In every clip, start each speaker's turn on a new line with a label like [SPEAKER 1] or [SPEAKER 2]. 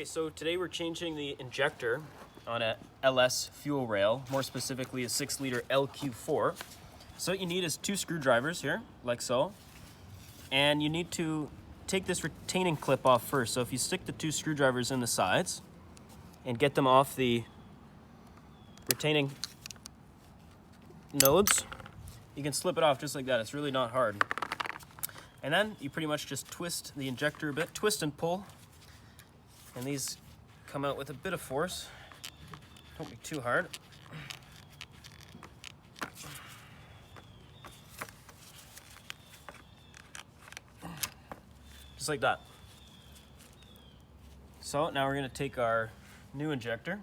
[SPEAKER 1] Okay, so today we're changing the injector on a LS fuel rail, more specifically a 6-liter LQ4. So what you need is 2 screwdrivers here, like so. And you need to take this retaining clip off first. So if you stick the 2 screwdrivers in the sides and get them off the retaining nodes, you can slip it off just like that. It's really not hard. And then you pretty much just twist the injector a bit, twist and pull. And these come out with a bit of force. Don't be too hard. Just like that. So now we're going to take our new injector.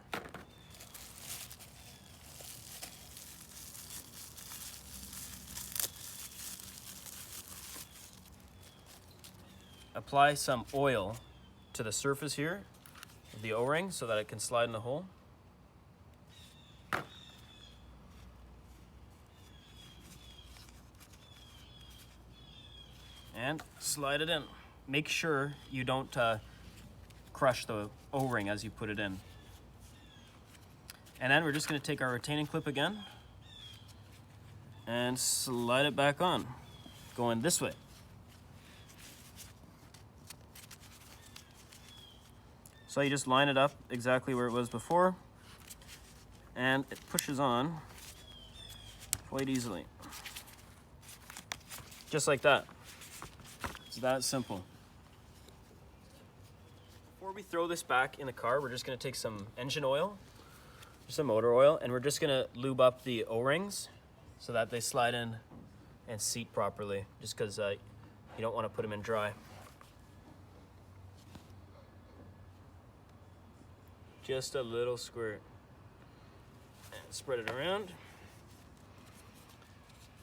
[SPEAKER 1] Apply some oil to the surface here of the O-ring so that it can slide in the hole. And slide it in. Make sure you don't crush the O-ring as you put it in. And then we're just going to take our retaining clip again and slide it back on, going this way. So you just line it up exactly where it was before, and it pushes on quite easily. Just like that. It's that simple. Before we throw this back in the car, we're just going to take some engine oil, some motor oil, and we're just going to lube up the O-rings so that they slide in and seat properly, just because you don't want to put them in dry. Just a little squirt. And spread it around.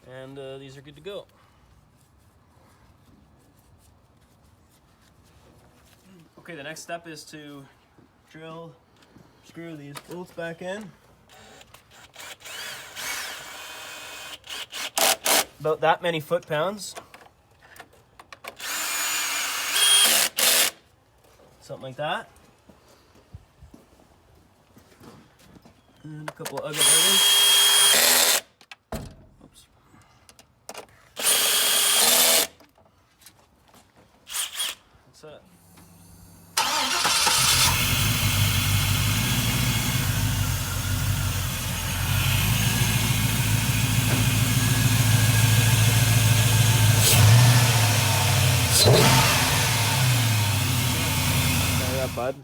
[SPEAKER 1] And these are good to go. Okay, the next step is to screw these bolts back in. About that many foot-pounds. Something like that. And a couple of other items. Oops. That's it. Hurry up, bud.